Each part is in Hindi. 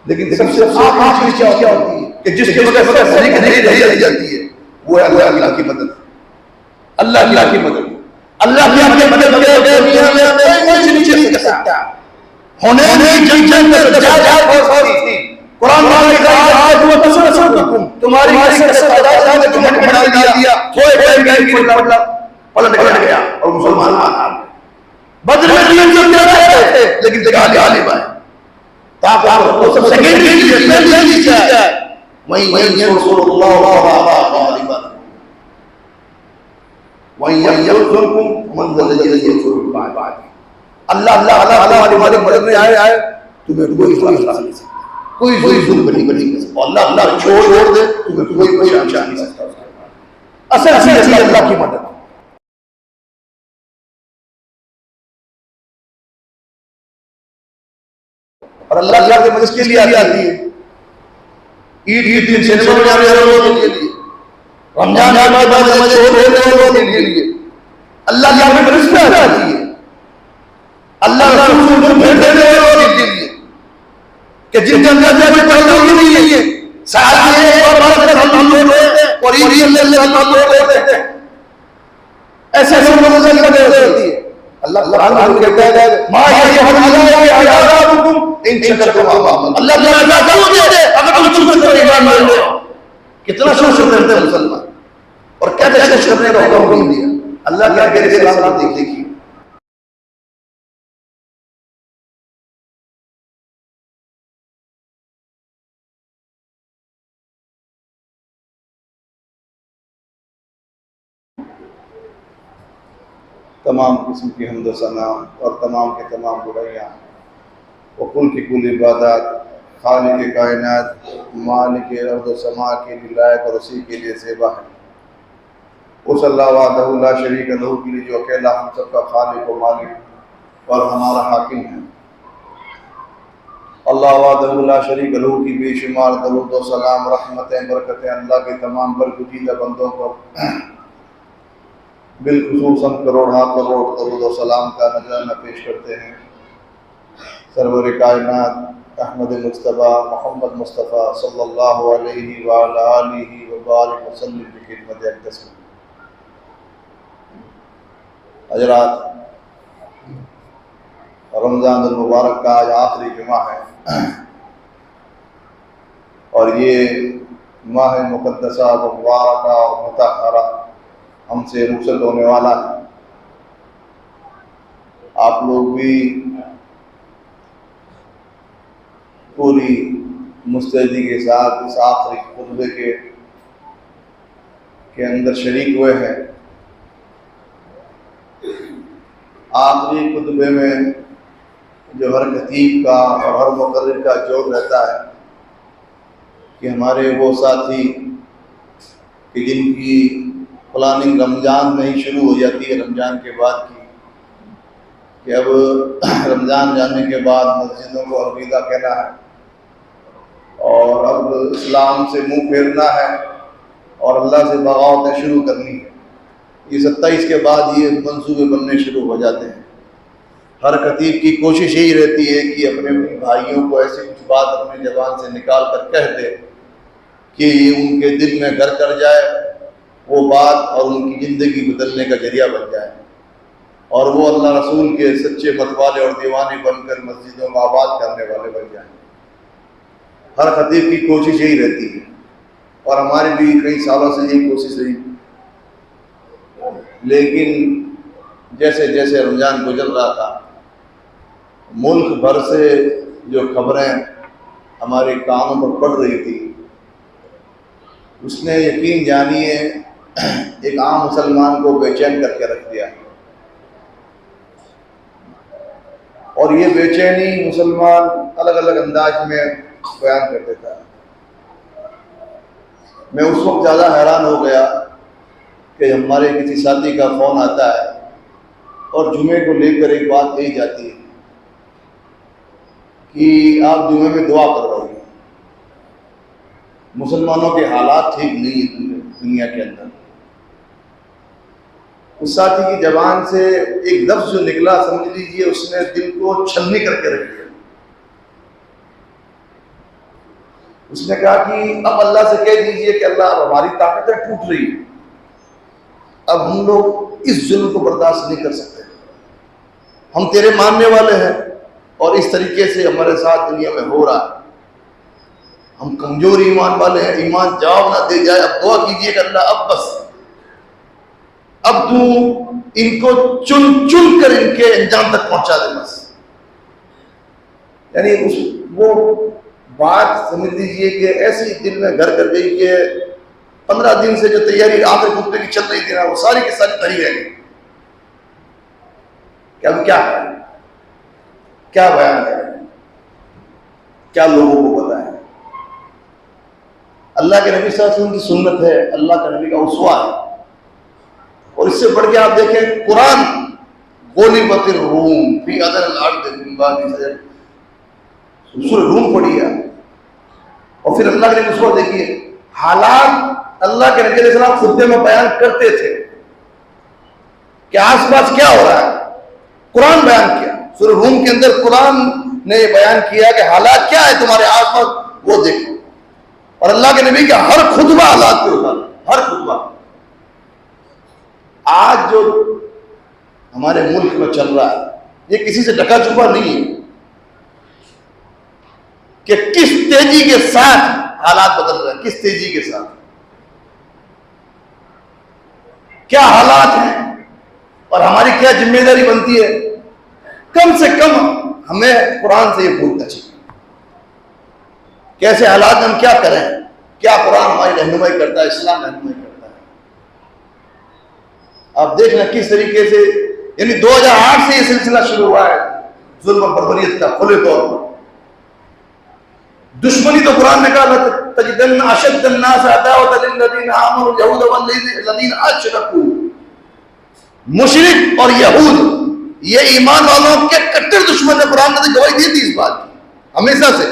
लेकिन सबसे आखिरी चीज क्या होती है कि जिसके वजह से नहीं रह जाती है वो है अल्लाह की मदद। अल्लाह की मदद, अल्लाह की मदद के बगैर दुनिया में कोई चीज नहीं चल सकता। होने की जंग बहुत थी। कुरान में लिखा है वो तसल्लुकुम, तुम्हारी कसरत तादाद ने तुम्हें बना दिया, थोड़े टाइम में गिर पलट गया और मुसलमान आ गए। बदर में तीन लोग थे लेकिन जगह गालिब आए। ताकत तो सेकंडरी चीज है वही यंसुरुल्लाह गालिबन वही यंसुरुकुम मन ज़ल्लज़ी यंसुरुकुम बाद। अल्लाह हमारी मदद में आए तुम्हें कोई हरा नहीं सकता, कोई जुल्म नहीं कर सकता। अल्लाह छोड़ दे तुम्हें कोई परेशान नहीं सकता। असल अल्लाह की मदद। और अल्लाह की मदद के लिए आती है। ईद के दिन सिनेमा में जाने वालों के लिए, रमजान के बाद नमाज़ छोड़ने वालों के लिए अल्लाह की मदद आती है। अल्लाह रसूल को भेज देने वालों के लिए कि जिनके अंदर तौहीद नहीं है, साथ में और हम लोग और ईद हम लोग ऐसे लोगों से मदद होती है। अल्लाह कुरान में कहता है मा यहदिल्लाहु इन शकरतुम अल्लाह ताला करोगे अगर तुम शुक्र करो, ईमान मान लो। कितना शुक्र करते हैं मुसलमान और कैसे शुक्र करने का हुक्म दिया अल्लाह क्या कह रहे हैं। आप देखिए तमाम किस्म की हम्द सना और तमाम के तमाम बुराइयाँ और कुल की कुल इबादत खालिक कायनात मालिक अर्द समा के लिए लायक और उसी के लिए सेवा है। उस अल्लाह वहदहू ला शरीक लहू के लिए जो अकेला हम सबका खालिक व मालिक और हमारा हाकिम है। अल्लाह वहदहू ला शरीक लहू की बेशुमार दरूद व सलाम रहमतें बरकतें अल्लाह के तमाम बरगुज़ीदा बंदों पर बिलखुसूसन करोड़ दरूद व सलाम का नजराना पेश करते हैं। सरवर कायनात अहमद मुस्तफ़ा मोहम्मद मुस्तफ़ा सल्लल्लाहु अलैहि व आलिहि व बारिक वसल्लम की खिदमत अक़दस में। हज़रात, रमज़ान मुबारक का आज आखिरी जुमा है और ये माह मुक़द्दसा मुबारका और मुतहरा हमसे रुखसत होने वाला है। आप लोग भी पूरी मुस्तैदी के साथ इस आखिरी खुतबे के अंदर शरीक हुए हैं। आखिरी खुतबे में जो हर खतीब का और हर मुक़र्रिर का जोर रहता है कि हमारे वो साथी कि जिनकी प्लानिंग रमज़ान में ही शुरू हो जाती है, रमज़ान के बाद की, कि अब रमज़ान जाने के बाद मस्जिदों को अलविदा कहना है और अब इस्लाम से मुंह फेरना है और अल्लाह से बगावतें शुरू करनी है। ये 27 के बाद ये मंसूबे बनने शुरू हो जाते हैं। हर खतीब की कोशिश यही रहती है कि अपने भाइयों को ऐसी कुछ बात अपनी ज़बान से निकाल कर कह दे कि उनके दिल में घर कर जाए, वो बात और उनकी ज़िंदगी बदलने का जरिया बन जाए और वो अल्लाह रसूल के सच्चे मतवाले और दीवाने बनकर मस्जिदों को आबाद करने वाले बन जाएं। हर खतीब की कोशिश यही रहती है और हमारी भी कई सालों से यही कोशिश रही। लेकिन जैसे जैसे रमज़ान गुजर रहा था, मुल्क भर से जो खबरें हमारे कानों पर पड़ रही थी, उसने यकीन जानिए एक आम मुसलमान को बेचैन करके रख दिया। और ये बेचैनी मुसलमान अलग अलग अंदाज में बयान कर देता है। मैं उस वक्त ज़्यादा हैरान हो गया कि हमारे किसी साथी का फ़ोन आता है और जुमे को लेकर एक बात कही जाती है कि आप जुमे में दुआ करवाइए। मुसलमानों के हालात ठीक नहीं है दुनिया के अंदर। उस साथी की जबान से एक लफ्ज़ जो निकला, समझ लीजिए उसने दिल को छलनी करके रख दिया। उसने कहा कि अब अल्लाह से कह दीजिए कि अल्लाह अब हमारी ताकतें टूट रही है, अब हम लोग इस जुल्म को बर्दाश्त नहीं कर सकते, हम तेरे मानने वाले हैं और इस तरीके से हमारे साथ दुनिया में हो रहा है, हम कमजोर ईमान वाले हैं, ईमान जवाब ना दे जाए, अब दुआ कीजिए कि अल्लाह अब बस अब तू इनको चुन चुन कर इनके अंजाम तक पहुंचा दे बस। यानी उस वो बात समझ लीजिए कि ऐसी दिल में घर कर गई कि 15 दिन से जो तैयारी आखिर खुतबे की चल रही थी ना, वो सारी की सारी तरी रह गई कि अब क्या करें, क्या बयान करें, क्या लोगों को बताएं। अल्लाह के नबी सल्लल्लाहु अलैहि वसल्लम की सुन्नत है, अल्लाह के नबी का उसवा है, और इससे बढ़ के आप देखें कुरान गोलिबतिर रूम फी अदल अर्द मिन बादी सजद, सूरह रूम पढ़ी है, और फिर अल्लाह के नबी उसवा देखिए, हालात अल्लाह के नबी अलैहि सलाम खुतबे में बयान करते थे कि आसपास क्या हो रहा है, कुरान बयान किया, सूरह रूम के अंदर कुरान ने बयान किया कि हालात क्या है तुम्हारे आसपास, वो देखो। और अल्लाह के नबी का हर खुतबा हालात पे होता है, हर खुतबा। आज जो हमारे मुल्क में चल रहा है ये किसी से ढका छुपा नहीं है कि किस तेजी के साथ हालात बदल रहे हैं, किस तेजी के साथ क्या हालात हैं, और हमारी क्या जिम्मेदारी बनती है। कम से कम हमें कुरान से ये पूछना चाहिए कैसे हालात हम क्या करें, क्या कुरान हमारी रहनुमाई करता है, इस्लाम रहनुमाई करता है। आप देखना किस तरीके से, यानी 2008 से ये सिलसिला शुरू हुआ है जुल्म और बर्बरियत का खुले तौर पर। दुश्मनी तो कुरान ने कहा तजिदन्ना अशद्दन नास अदावतन लिल्लज़ीना आमनू यहूद वल्लज़ीना अशरकू, मुशरिक और यहूद ये ईमान वालों के कट्टर दुश्मन है। कुरान ने तो गवाही दी थी इस बात की हमेशा से,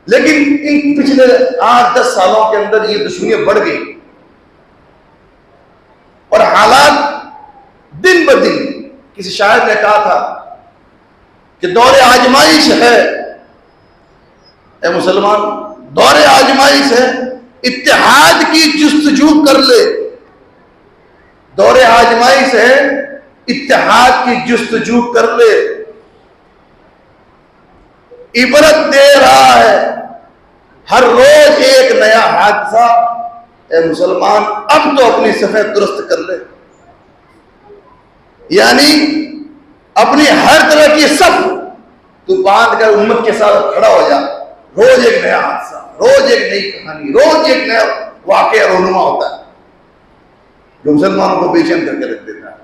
लेकिन इन पिछले 8-10 सालों के अंदर ये दुश्मनियां बढ़ गई और हालात दिन ब दिन, किसी शायर ने कहा था कि दौरे आजमाइश है ए मुसलमान, दौरे आजमाइश है, इत्तेहाद की जुस्तजू कर ले, दौरे आजमाइश है, इत्तेहाद की जुस्तजू कर ले, इबरत दे रहा है हर रोज एक नया हादसा। ए मुसलमान अब तो अपनी सफेद दुरुस्त कर ले, यानी अपनी हर तरह की सफ तू बांध कर उम्मत के साथ खड़ा हो जा। रोज एक नया हादसा, रोज एक नई कहानी, रोज एक नया वाकया रोनुमा होता है जो मुसलमानों को बेचैन करके रख देता है।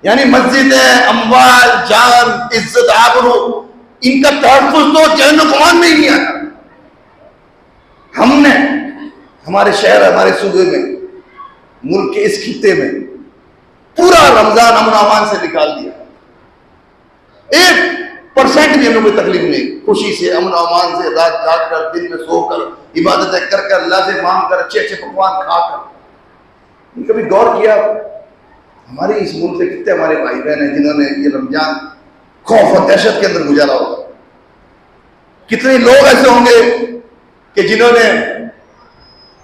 यानी मस्जिदें, अम्वाल, जान, इज्जत, आबरू, इनका तहफ़्फ़ुज़ तो चैन कुमान में ही नहीं आया। हमने हमारे शहर, हमारे सूबे में, मुल्क के इस खित्ते में पूरा रमजान अमन अमान से निकाल दिया। 1% भी हमें कोई तकलीफ नहीं, खुशी से, अमन अमान से, रात जाग कर, दिन में सोकर, इबादतें कर कर, अल्लाह से मांग कर, अच्छे अच्छे पकवान खाकर। कभी गौर किया हमारे इस मुल्क से कितने हमारे भाई बहन हैं जिन्होंने ये रमजान खौफ और दहशत के अंदर गुजारा होगा। कितने लोग ऐसे होंगे कि जिन्होंने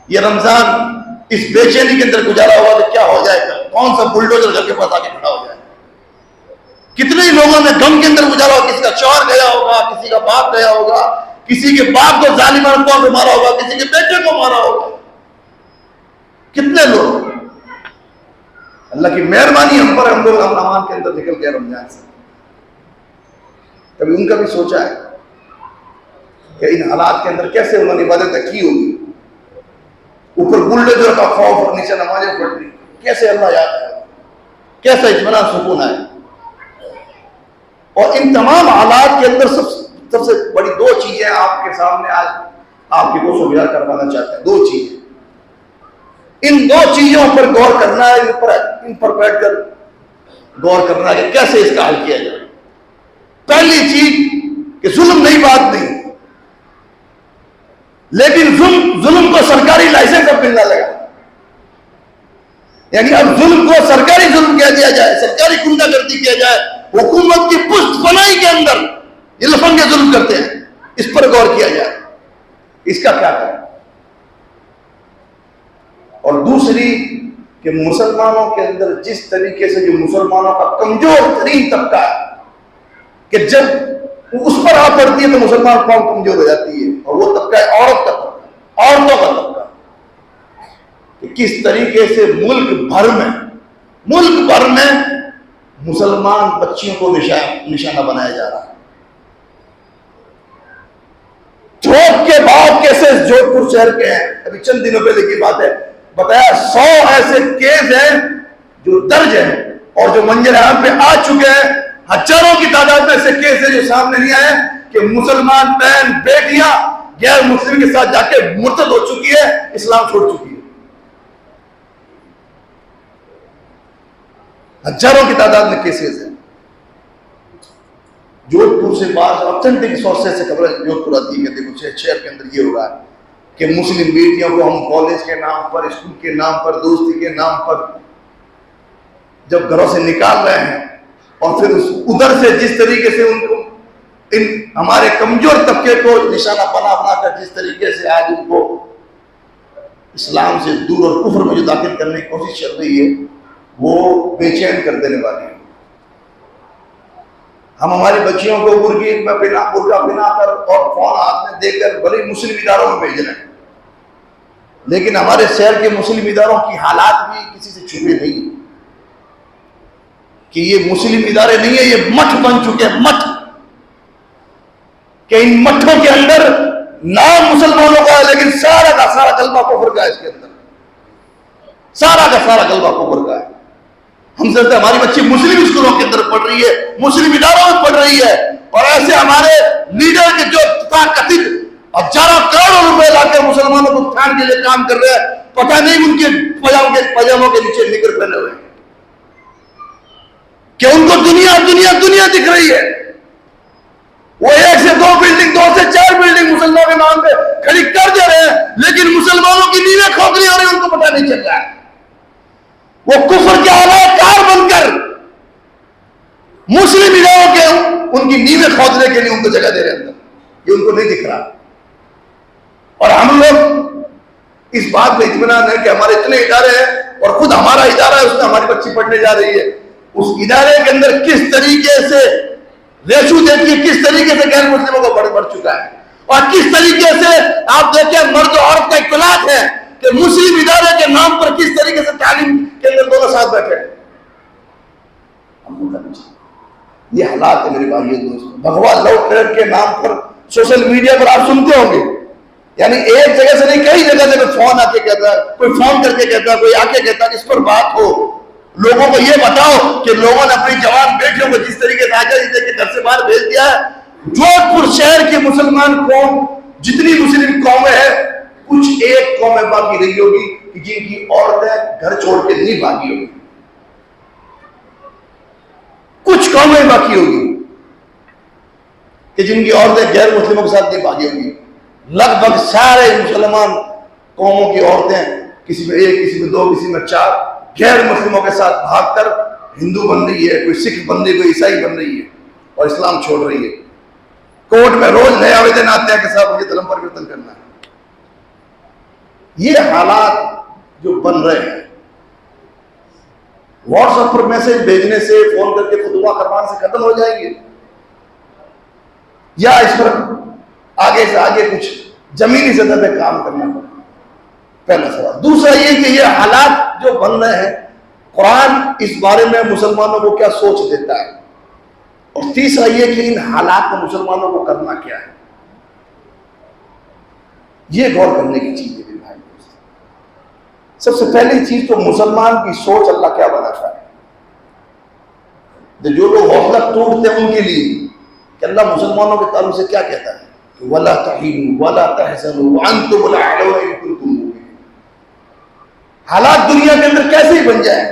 ये रमजान इस बेचैनी के अंदर गुजारा होगा कि क्या हो जाएगा, कौन सा बुलडोजर घर के पास आके खड़ा हो जाए। कितने ही लोगों ने गम के अंदर गुजारा होगा, किसी का शौहर गया होगा, किसी का बाप गया होगा, किसी के बाप को जालिमाना तौर पे मारा होगा, किसी के बेटे को मारा होगा। कितने लोग, अल्लाह की मेहरबानी हम पर, हम लोग अमन अमान के अंदर निकल गए रमजान से। कभी उनका भी सोचा है कि इन हालात के अंदर कैसे उन्होंने इबादतें की होगी, ऊपर बुलडोजर का खौफ और नीचे नमाजें पढ़नी, कैसे अल्लाह याद है, कैसा इत्मीनान सुकून है। और इन तमाम हालात के अंदर सबसे बड़ी 2 चीजें आपके सामने आज आपकी को सुविधा करवाना चाहते हैं। 2 चीजें, इन 2 चीजों पर गौर करना है, इन पर बैठकर गौर करना है कि कैसे इसका हल किया जाए। पहली चीज कि जुल्म नई बात नहीं, लेकिन जुल्म को सरकारी लाइसेंस अब मिलना लगा। यानी अब जुल्म को सरकारी जुल्म कह दिया जाए, सरकारी गुंडागर्दी किया जाए। हुकूमत की पुष्ट फनाई के अंदर ये लफंगे जुल्म करते हैं। इस पर गौर किया जाए, इसका क्या करें। और दूसरी कि मुसलमानों के अंदर जिस तरीके से जो मुसलमानों का कमजोर तरीन तबका है कि जब उस पर आ पड़ती है तो मुसलमान कौम कमजोर हो जाती है, और वो तबका है औरत का तबका, औरतों का तबका, कि किस तरीके से मुल्क भर में मुसलमान बच्चियों को निशाना बनाया जा रहा है। थोक के भाव केसेस जोधपुर शहर के हैं, अभी चंद दिनों पहले की बात है, बताया 100 ऐसे केस हैं जो दर्ज हैं और जो मंजर-ए-आम पे आ चुके हैं। हजारों की तादाद में ऐसे केस है जो सामने नहीं आए कि मुसलमान बहन बेटियां गैर मुस्लिम के साथ जाके मुर्तद हो चुकी है, इस्लाम छोड़ चुकी है। हजारों की तादाद में केसेस हैं। जोधपुर से बाहर ऑथेंटिक सोर्सेस से खबर जोधपुर आती है कि देखो शहर के अंदर ये हो रहा है कि मुस्लिम बेटियों को हम कॉलेज के नाम पर, स्कूल के नाम पर, दोस्ती के नाम पर जब घरों से निकाल रहे हैं और फिर उधर से जिस तरीके से उनको इन हमारे कमजोर तबके को निशाना बना कर जिस तरीके से आज उनको इस्लाम से दूर और कुफ्र में जो दाखिल करने की कोशिश चल रही है, वो बेचैन कर देने वाली है। हम हमारी बच्चियों को बुर्का पहनाकर और फोन हाथ में देकर भले मुस्लिम इदारों में भेज रहे हैं, लेकिन हमारे शहर के मुस्लिम इदारों की हालात भी किसी से छुपे नहीं कि ये मुस्लिम इदारे नहीं है, ये मठ बन चुके हैं, मठ कि इन मठों के अंदर नाम मुसलमानों का है लेकिन सारा का सारा कलमा कुफ्र का है, इसके अंदर सारा का सारा कलमा कुफ्र का है। हम समझते हमारी बच्ची मुस्लिम स्कूलों के अंदर पढ़ रही है, मुस्लिम इदारों में पढ़ रही है, और ऐसे हमारे लीडर के जो कथित हजारों करोड़ों रुपए लाकर मुसलमानों को उत्थान के लिए काम कर रहे हैं, पता नहीं उनके पजामों के नीचे निकर पहने हुए कि उनको दुनिया दुनिया दुनिया दिख रही है। वो 1 से 2 बिल्डिंग, 2 से 4 बिल्डिंग मुसलमानों के नाम पे खड़ी कर दे रहे हैं, लेकिन मुसलमानों की नींवें खोखली हो रही, उनको पता नहीं चल रहा है। वो कुफ्र के आलाकार बनकर मुस्लिम इदारों के उनकी नींवें खोदने के लिए उनको जगह दे रहे हैं अंदर, ये उनको नहीं दिख रहा। और हम लोग इस बात में इत्मीनान है कि हमारे इतने इदारे हैं और खुद हमारा इदारा है, उसमें हमारी बच्ची पढ़ने जा रही है, उस इदारे के अंदर किस तरीके से रेशू देखिए, किस तरीके से गैर मुस्लिमों को बढ़ चुका है, और किस तरीके से आप देखिए मर्द और औरत का इख्तिलाफ है कि मुस्लिम इदारे के नाम पर किस तरीके से तालीम के अंदर दोनों साथ बैठे हैं। ये हालात है मेरे भाइयों दोस्तों। भगवा लव ट्रेड के नाम पर सोशल मीडिया पर आप सुनते होंगे, यानी एक जगह से नहीं कई जगह से फोन आके कहता है, कोई फोन करके कहता है, कोई आके कहता है, इस पर बात हो, लोगों को ये बताओ कि लोगों ने अपनी जवान बेटियों को जिस तरीके से आजादी देकर घर से बाहर भेज दिया है। जोधपुर शहर के मुसलमान कौम, जितनी मुस्लिम कौमें हैं, कुछ एक कौमें बाकी रही होगी कि जिनकी औरतें घर छोड़ के नहीं भागी होगी, कुछ कौमें बाकी होगी कि जिनकी औरतें गैर मुस्लिमों के साथ नहीं भागी होगी। लगभग सारे मुसलमान कौमों की औरतें किसी में 1, किसी में 2, किसी में 4 गैर मुस्लिमों के साथ भागकर हिंदू बन रही है, कोई सिख बन रही है, कोई ईसाई बन रही है और इस्लाम छोड़ रही है। कोर्ट में रोज नए आवेदन आते हैं कि साहब मुझे धर्म परिवर्तन करना है। ये हालात जो बन रहे हैं, व्हाट्सएप पर मैसेज भेजने से, फोन करके खुतबा करवाने से खत्म हो जाएंगे, या इस पर आगे से आगे कुछ जमीनी सतह पे काम करना पड़ेगा? पहला सवाल। दूसरा ये कि ये हालात जो बन रहे हैं, कुरान इस बारे में मुसलमानों को क्या सोच देता है, और तीसरा ये कि इन हालात में मुसलमानों को करना क्या है, ये गौर करने की चीज है मेरे भाई दोस्त। सबसे पहली चीज तो मुसलमान की सोच अल्लाह क्या बनाता है। जो लोग हौसला तोड़ते हैं उनके लिए कि अल्लाह मुसलमानों के ताल्लुक से क्या कहता है, वला तहीनु वला तहज़नु व अंतुमुल अअलौना इन कुंतुम मुमिनीन। हालात दुनिया के अंदर कैसे ही बन जाए,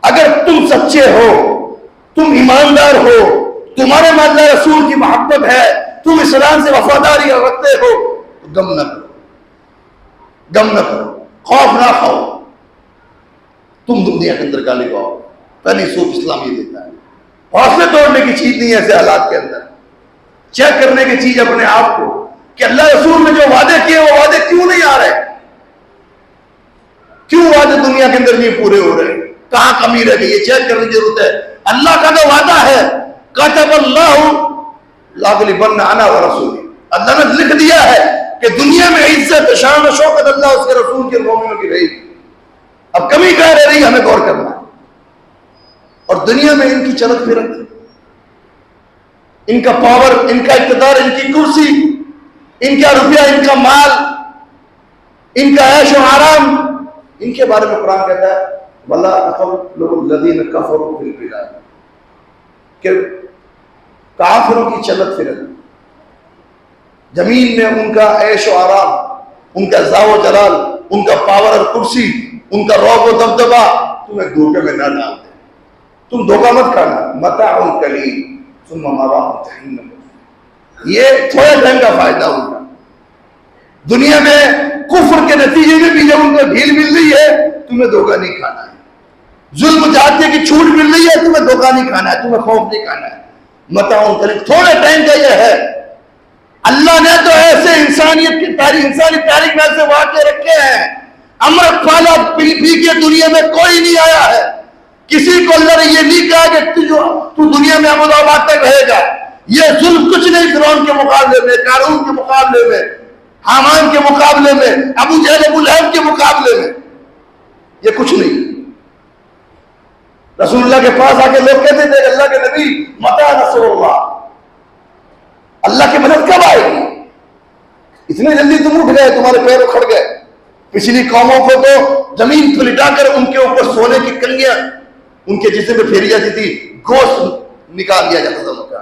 अगर तुम सच्चे हो, तुम ईमानदार हो, तुम्हारे मामला रसूल की मोहब्बत है, तुम इस्लाम से वफादारी रखते हो, तो गम न करो, गम न करो, खौफ ना खाओ। तुम दुनिया के अंदर गाली गाओ, पहली सोच इस्लाम ये देता है। हौसले तोड़ने की चीज नहीं है ऐसे हालात के अंदर। चेक करने की चीज अपने आप को कि अल्लाह रसूल ने जो वादे किए वो वादे क्यों नहीं आ रहे, क्यों वादे दुनिया के अंदर नहीं पूरे हो रहे, कहां कमी रह गई, ये चेक करने की जरूरत है। अल्लाह का तो वादा है, कतबल्लाहु लागलिबन्ना अना व रसूली, अल्लाह ने लिख दिया है कि दुनिया में इज्जत शान शौकत अल्लाह उसके रसूल के मोमिनों की रहेगी। अब कमी कहां रह रही, हमें गौर करना है। और दुनिया में इनकी चलत फिरत, इनका पावर, इनका इक़्तिदार, इनकी कुर्सी, इनका रुपया, इनका माल, इनका ऐश और आराम, इनके बारे में कुरान कहता है वला अक़लुल्लज़ीन कफ़रू बिल बिलाद, कि काफिरों की चलत फिरत, जमीन में उनका ऐश और आराम, उनका ज़ाव जलाल, उनका पावर और कुर्सी, उनका रौब और दबदबा तुम्हें धोखे में न डाल दे। तुम धोखा मत खाना, मताउन कलील सुम्मा मवाहुम जहन्नम, ये थोड़े टाइम का फायदा उनका। दुनिया में कुफ्र के नतीजे में भी जब उनको ढील मिल रही है, तुम्हें धोखा नहीं खाना है। जुल्म जाते की छूट मिल रही है, तुम्हें धोखा नहीं खाना है, तुम्हें खौफ नहीं खाना है। मताउन कलील, थोड़े टाइम का यह है। अल्लाह ने तो ऐसे इंसानियत की तारीख, इंसानी तारीख में ऐसे वाक़े रखे हैं, अमृत पाला पी पी के दुनिया में कोई नहीं आया है। किसी को अल्लाह ने ये नहीं कहा कि तू दुनिया में अमदाबाद तक रहेगा। ये जुल्म कुछ नहीं फिरौन के मुकाबले में, कारून के मुकाबले में, हामान के मुकाबले में, अबू जहल अबू लहब के मुकाबले में, ये कुछ नहीं। रसूलुल्लाह के पास आके लोग कहते थे अल्लाह के नबी मता नसरुल्लाह, अल्लाह की मदद कब आएगी? इतने जल्दी तुम उठ गए, तुम्हारे पैर उखड़ गए। पिछली कौमों को तो जमीन पर लिटाकर उनके ऊपर सोने की कंगियां उनके जिस्म पे फेरी जाती थी, गोश्त निकाल दिया जाता था उनका,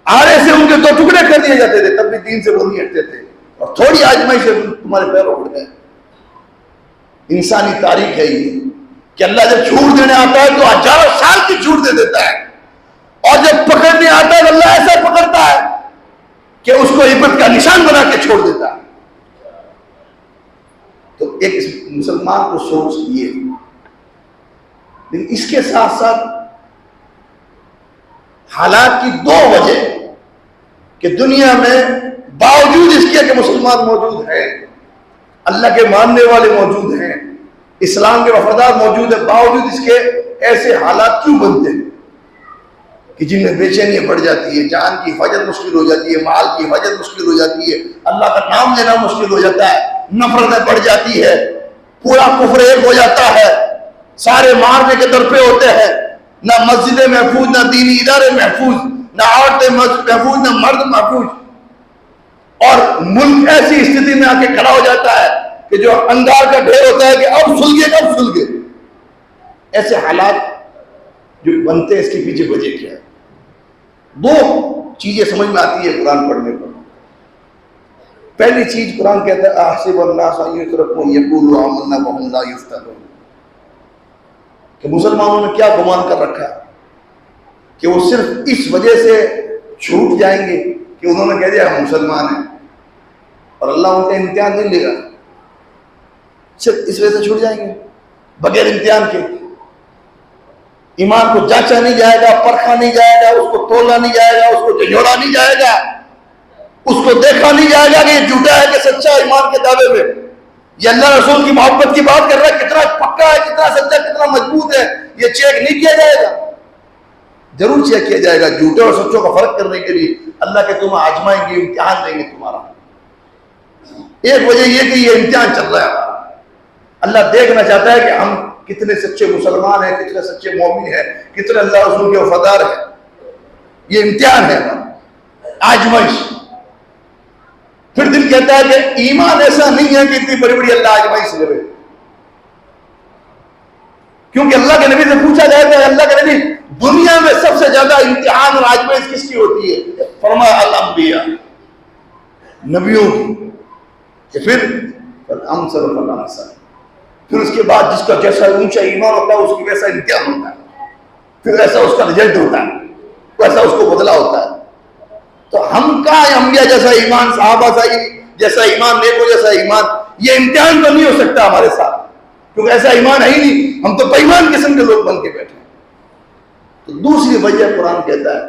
आरे से उनके दो टुकड़े कर दिए जाते थे, तब भी दीन से वो नहीं हटते थे। और थोड़ी आजमाइश से तुम्हारे पैर उखड़ गए। इंसानी तारीख है ये कि अल्लाह जब छूट देने आता है तो हजारों साल की छूट दे देता है, और जब पकड़ने आता है अल्लाह ऐसा पकड़ता है कि उसको इब्रत का निशान बना के छोड़ देता है। तो एक मुसलमान को सोच ये, लेकिन इसके साथ साथ हालात की दो वजह कि दुनिया में बावजूद इसके कि मुसलमान मौजूद है, अल्लाह के मानने वाले मौजूद हैं, इस्लाम के वफादार मौजूद है, बावजूद इसके ऐसे हालात क्यों बनते हैं कि जिनमें बेचैनी बढ़ जाती है, जान की हिफाजत मुश्किल हो जाती है, माल की हिफाजत मुश्किल हो जाती है, अल्लाह का नाम लेना मुश्किल हो जाता है, नफरतें बढ़ जाती है, पूरा कुफ्र एक हो जाता है, सारे मारने के दर पे होते हैं, ना मस्जिदें महफूज, ना दीनी इदारे महफूज, ना औरतें महफूज, ना मर्द महफूज, और मुल्क ऐसी स्थिति में आके खड़ा हो जाता है कि जो अंगार का ढेर होता है कि अब सुलगे कब सुलगे। ऐसे हालात जो बनते हैं, इसके पीछे वजह क्या है? दो चीजें समझ में आती है कुरान पढ़ने पर। पहली चीज कुरान कहता है अहसिबन्नास अन युतरकू यक़ूलू आमन्ना वहुम ला युफ्तनून, कि मुसलमानों ने क्या गुमान कर रखा है कि वो सिर्फ इस वजह से छूट जाएंगे कि उन्होंने कह दिया हम मुसलमान हैं, और अल्लाह उनका इम्तिहान नहीं लेगा, सिर्फ इस वजह से छूट जाएंगे बगैर इम्तिहान के। ईमान को जांचा नहीं जाएगा, परखा नहीं जाएगा, उसको तोला नहीं जाएगा, उसको झंझोड़ा नहीं जाएगा, उसको देखा नहीं जाएगा कि ये झूठा है कि सच्चा ईमान के दावे में। ये अल्लाह रसूल की मोहब्बत की बात कर रहा है, कितना पक्का है, कितना सच्चा, कितना मजबूत है, ये चेक नहीं किया जाएगा। जरूर चेक किया जाएगा झूठे और सच्चों का फर्क करने के लिए। अल्लाह के तुम आजमाएंगे, इम्तिहान लेंगे तुम्हारा। एक वजह यह कि ये इम्तिहान चल रहा है, अल्लाह देखना चाहता है कि हम कितने सच्चे मुसलमान हैं, कितने सच्चे मोमिन हैं, कितने अल्लाह रसूल के वफादार हैं। ये इम्तिहान है, आजमाइश। फिर दिल कहता है कि ईमान ऐसा नहीं है कि इतनी बड़ी बड़ी अल्लाह आजमाइश ले, क्योंकि अल्लाह के नबी से पूछा जाएगा अल्लाह के नबी दुनिया में सबसे ज्यादा इम्तिहान और आजमाइश किसकी होती है? फरमाया अल अंबिया, नबियों की। फिर उसके बाद जिसका जैसा ऊंचा ईमान होता है उसकी वैसा इम्तिहान होता है, फिर ऐसा उसका रिजल्ट होता है, वैसा उसको बदला होता है। तो हम का अंबिया जैसा ईमान, सहाबा जैसा ईमान, नेको जैसा ईमान, ये इम्तिहान तो नहीं हो सकता हमारे साथ, क्योंकि ऐसा ईमान है ही नहीं। हम तो बेईमान किस्म के लोग बन के बैठे। तो दूसरी वजह कुरान कहता है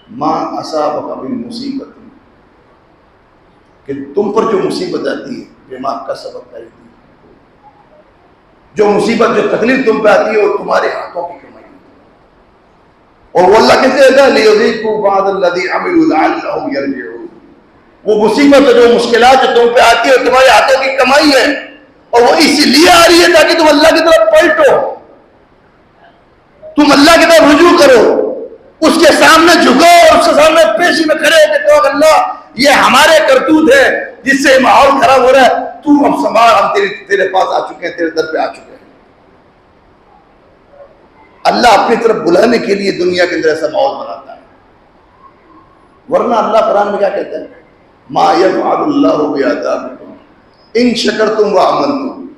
माँ असाबक मिन मुसीबत, कि तुम पर जो मुसीबत आती है बेमा का सबक करेगी, जो मुसीबत जो तकलीफ तुम पे आती है वो तुम्हारे हाथों की कमाई है। और वो अल्लाह कहते हैं लियुज़ीक़ू बअदल्लज़ी अमिलू लअल्लहुम यरजिऊन, वो मुसीबत जो मुश्किलात जो तुम पे आती है तुम्हारे हाथों की कमाई है, और वो इसलिए आ रही है ताकि तुम अल्लाह की तरफ पलटो, तुम अल्लाह की तरफ रुजू करो, उसके सामने झुको और उसके सामने पेशी में खड़े होकर कहो अल्लाह ये हमारे करतूत है जिससे माहौल खराब हो रहा है, तू अब संभाल, हम तेरे पास आ चुके हैं, तेरे दर पे आ चुके हैं। अल्लाह अपनी तरफ बुलाने के लिए दुनिया के अंदर ऐसा माहौल बनाता है, वरना अल्लाह कुरान में क्या कहता है, मा यफ़अलुल्लाहु बिअज़ाबिकुम इन शकरतुम व आमनतुम।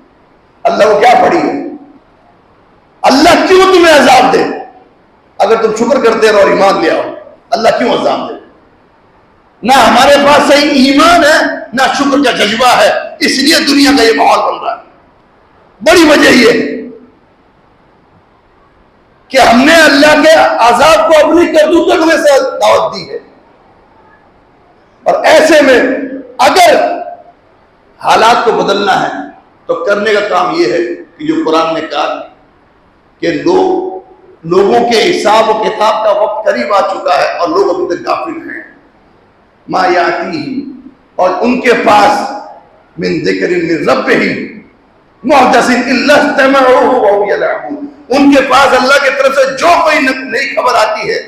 अल्लाह को क्या पड़ी है, अल्लाह क्यों तुम्हें अजाब दे, अगर तुम शुक्र करते रहो और ईमान ले आओ, अल्लाह क्यों अजाब दे। ना हमारे पास सही ईमान है ना शुक्र का जज्बा है, इसलिए दुनिया का ये माहौल बन रहा है। बड़ी वजह ये कि हमने अल्लाह के अजाब को अपनी करतूतों में से दावत दी है। और ऐसे में अगर हालात को बदलना है तो करने का काम यह है कि जो कुरान ने कहा कि लोगों के हिसाब और किताब का वक्त करीब आ चुका है और लोग अभी तक गाफिल हैं। मा यातीही, और उनके पास मिन ज़िक्रिन मिन रब्बिहिम मुहदसिन इल्ला इस्तमऊहु व हुम यलअबून, उनके पास अल्लाह की तरफ से जो कोई नई खबर आती है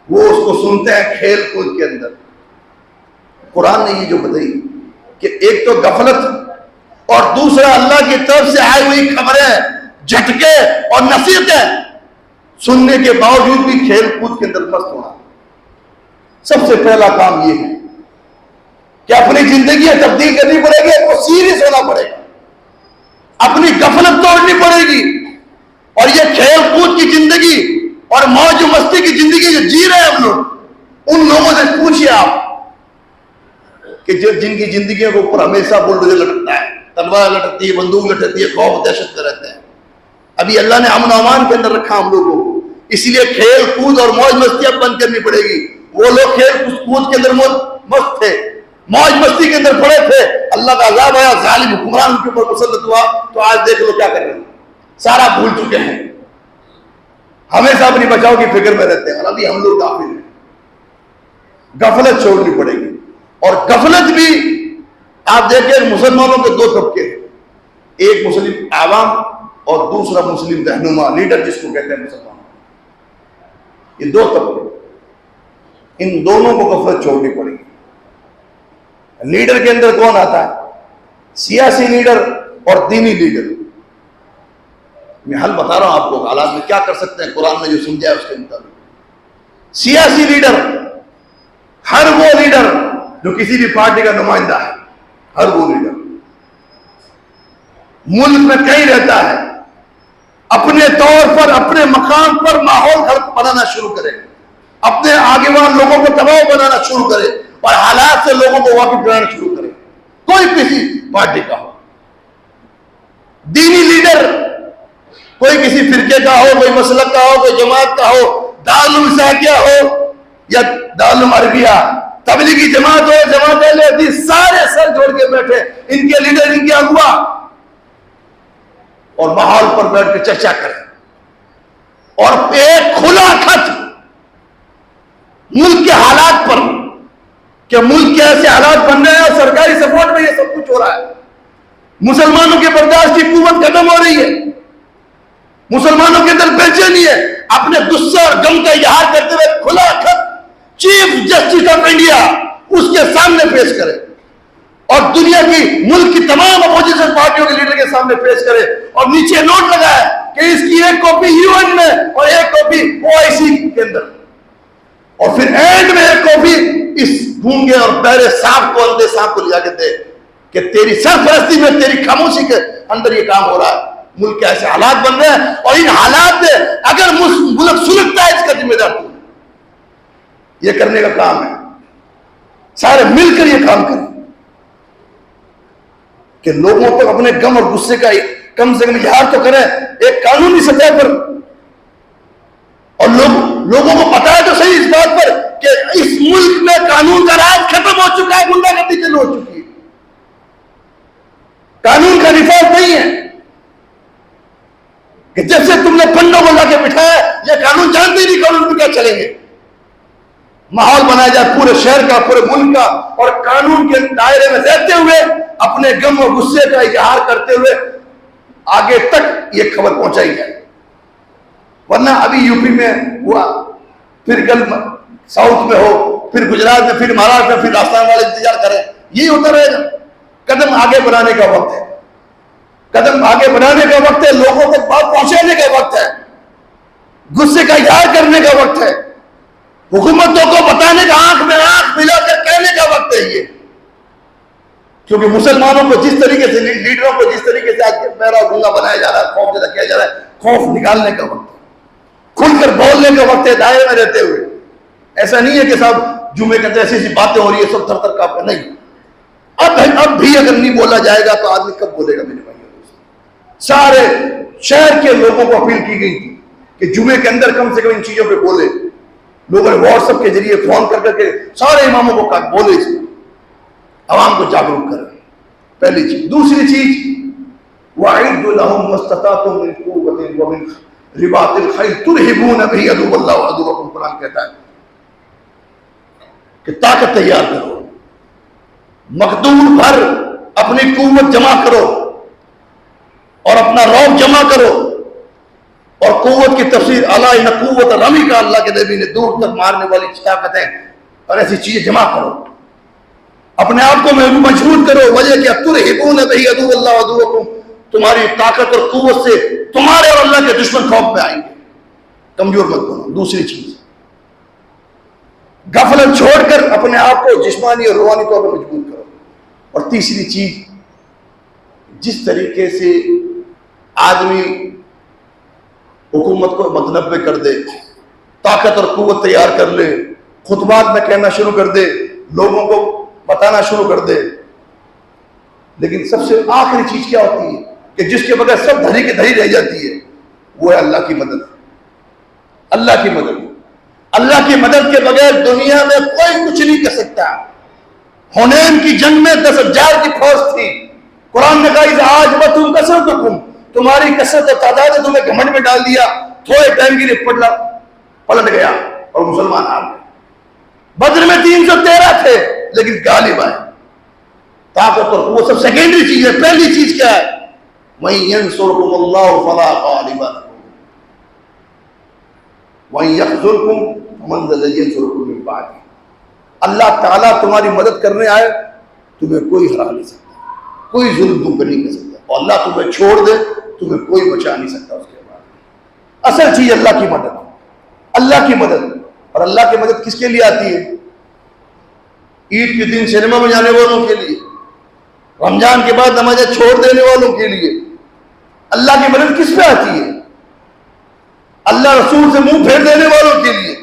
वो उसको सुनते हैं खेल कूद के अंदर। कुरान ने ये जो बताई कि एक तो गफलत और दूसरा अल्लाह की तरफ से आई हुई खबरें, झटके और नसीहतें सुनने के बावजूद भी खेल कूद के अंदर मस्त होना। सबसे पहला काम यह है कि अपनी जिंदगी तब्दील करनी पड़ेगी, आपको सीरियस होना पड़ेगा, अपनी गफलत तोड़नी पड़ेगी, और ये खेल कूद की जिंदगी और मौज मस्ती की जिंदगी जो जी रहे हैं हम लोग, उन लोगों से पूछिए आप कि जो जिनकी जिंदगी के ऊपर हमेशा बुलडोजर लटकता है, तलवार लटकती है, बंदूक लटकती है, खौफ दहशत में रहते हैं। अभी अल्लाह ने अमन अमान के अंदर रखा हम लोगों को, इसलिए खेल कूद और मौज मस्ती अब बंद करनी पड़ेगी। वो लोग खेल कूद के अंदर मस्त थे, मौज मस्ती के अंदर पड़े थे, अल्लाह का अज़ाब आया, जालिम हुक्मरान उनके ऊपर मुसल्लत हुआ, तो आज देख लो क्या कर रहे हैं, सारा भूल चुके हैं, हमेशा अपनी बचाव की फिक्र में रहते हैं। और अभी हम लोग काफिर हैं, गफलत छोड़नी पड़ेगी। और गफलत भी आप देखें मुसलमानों के दो तबके हैं, एक मुस्लिम आवाम और दूसरा मुस्लिम रहनुमा, लीडर जिसको कहते हैं मुसलमान, ये दो तबके, इन दोनों को गफलत छोड़नी पड़ेगी। लीडर के अंदर कौन आता है, सियासी लीडर और दीनी लीडर। मैं हल बता रहा हूं आपको, हालात में क्या कर सकते हैं, कुरान ने जो समझाया उसके मुताबिक। सियासी लीडर, हर वो लीडर जो किसी भी पार्टी का नुमाइंदा है, हर वो लीडर मुल्क में कहीं रहता है, अपने तौर पर अपने मकाम पर माहौल बनाना शुरू करे, अपने आगेवान लोगों को दबाव बनाना शुरू करे और हालात से लोगों को वाकिफ बनाना शुरू करे, कोई किसी पार्टी का हो। दीनी लीडर कोई किसी फिरके का हो, कोई मसलक का हो, कोई जमात का हो, दारुल इस्लामिया हो या दारुल अरबिया, तबलीगी जमात हो, जमात अहले हदीस, सारे सर जोड़ के बैठे, इनके लीडर, इनके अगुवा, और माहौल पर बैठ के चर्चा करें और एक खुला खत मुल्क के हालात पर, कि मुल्क के ऐसे हालात बन रहे हैं और सरकारी सपोर्ट में ये सब कुछ हो रहा है, मुसलमानों के बर्दाश्त की कुव्वत खत्म हो रही है, मुसलमानों के अंदर बेचैनी है, अपने गुस्से और गम का इजहार करते हुए खुला खत चीफ जस्टिस ऑफ इंडिया उसके सामने पेश करे और दुनिया की मुल्क की तमाम अपोजिशन पार्टियों के लीडर के सामने पेश करे और नीचे नोट लगाए कि इसकी एक कॉपी यूएन में और एक कॉपी ओआईसी के अंदर, और फिर एंड में एक कॉपी इस गूंगे और बहरे सांप को, अंधे सांप को ले जाके दे कि तेरी सरपरस्ती में, तेरी खामोशी के अंदर ये काम हो रहा है। मुल्क के ऐसे हालात बन रहे हैं और इन हालात में अगर मुल्क सुलगता है इसका जिम्मेदार तू। ये करने का काम है, सारे मिलकर ये काम करें कि लोगों तक अपने गम और गुस्से का कम से कम इजहार तो करें एक कानूनी सतह पर, और लोगों को पता है तो सही इस बात पर कि इस मुल्क में कानून का राज खत्म हो चुका है, गुंडागर्दी चालू हो चुकी है, कानून का निफाज नहीं है। कि जब से तुमने पंडों को लाके बिठाया, ये कानून जानते ही नहीं कानून पे क्या चलेंगे। माहौल बनाया जाए पूरे शहर का, पूरे मुल्क का, और कानून के दायरे में रहते हुए अपने गम और गुस्से का इजहार करते हुए आगे तक ये खबर पहुंचाई जाए। वरना अभी यूपी में हुआ, फिर कल साउथ में हो, फिर गुजरात में, फिर महाराष्ट्र में, फिर राजस्थान वाले इंतजार करें, यही होता रहेगा। कदम आगे बढ़ाने का वक्त है, कदम आगे बढ़ाने का वक्त है, लोगों तक बात पहुंचाने का वक्त है, गुस्से का इजहार करने का वक्त है, हुकूमतों को बताने का, आंख में आंख मिलाकर कहने का वक्त है ये। क्योंकि मुसलमानों को जिस तरीके से, लीडरों को जिस तरीके से आज पैरा गुंगा बनाया जा रहा है, खौफ ज्यादा किया जा रहा है, खौफ निकालने का वक्त है, खुलकर बोलने का वक्त है, दायरे में रहते हुए। ऐसा नहीं है कि साहब जुमे के अंदर ऐसी ऐसी बातें हो रही है, सब थर थर कांप, नहीं। अब भी अगर नहीं बोला जाएगा तो आदमी कब बोलेगा मेरे भाई? सारे शहर के लोगों को अपील की गई थी कि जुमे के अंदर कम से कम इन चीजों पे बोले। लोगों ने व्हाट्सएप के जरिए फोन कर करके सारे इमामों को कहा बोले, इसमें आवाम को जागरूक करें, पहली चीज। दूसरी चीज, वाइदु लहुम मस्ततातुम मिन कुव्वतिन व मिन रिबातिल खैल तुरहिबून बिही अदुव्वल्लाह व अदुव्वकुम, कुरान कहता है कि ताकत तैयार करो, मखदूम भर अपनी कुव्वत जमा करो और अपना रौब जमा करो। और कुव्वत की तफसीर अला इन्न कुव्वत रमी का, अल्लाह के नबी ने दूर तक मारने वाली ताकत है, और ऐसी चीजें जमा करो, अपने आप को मजबूत करो। वजह क्या? तुरहिबून बिही अदुव्वल्लाह व अदुव्वकुम, तुम्हारी ताकत और कुव्वत से तुम्हारे और अल्लाह के दुश्मन खौफ में आएंगे, कमजोर मत बनो। दूसरी चीज, गफलत छोड़कर अपने आप को जिस्मानी और रूहानी तौर पर मजबूत करो। और तीसरी चीज, जिस तरीके से आदमी हुकूमत को मतनबे कर दे, ताकत और कुव्वत तैयार कर ले, खुतबात में कहना शुरू कर दे, लोगों को बताना शुरू कर दे, लेकिन सबसे आखिरी चीज क्या होती है कि जिसके बगैर सब धरी की धरी रह जाती है, वो है अल्लाह की मदद। अल्लाह की मदद, अल्लाह की मदद के बगैर दुनिया में कोई कुछ नहीं कर सकता। हुनैन की जंग में 10,000 की फौज थी, कुरान ने कहा आज तुम कसरतुकुम, तुम्हारी कसरत और तादाद ने तुम्हें घमंड में डाल दिया, थोड़े टाइम के लिए पलट गया और मुसलमान आ गए। बद्र में 313 थे लेकिन गालिब आए। ताकत और वो सब सेकेंडरी चीज है, पहली चीज क्या है? वहीं यंसुरकुमुल्लाहु फला गालिबा लकुम वहीं यख्ज़ुलकुम फमन ज़ल्लज़ी यंसुरकुम मिन बादी। अल्लाह ताला तुम्हारी मदद करने आए, तुम्हें कोई हरा नहीं सकता, कोई जुल्म तुम पर नहीं कर सकता, और अल्लाह तुम्हें छोड़ दे, तुम्हें कोई बचा नहीं सकता उसके बाद। असल चीज अल्लाह की मदद, अल्लाह की मदद। और अल्लाह की मदद किसके लिए आती है? ईद के दिन सिनेमा में जाने वालों के लिए, रमजान के बाद नमाज़ें छोड़ देने वालों के लिए। अल्लाह की मदद किस पे आती है? अल्लाह रसूल से मुंह फेर देने वालों के लिए,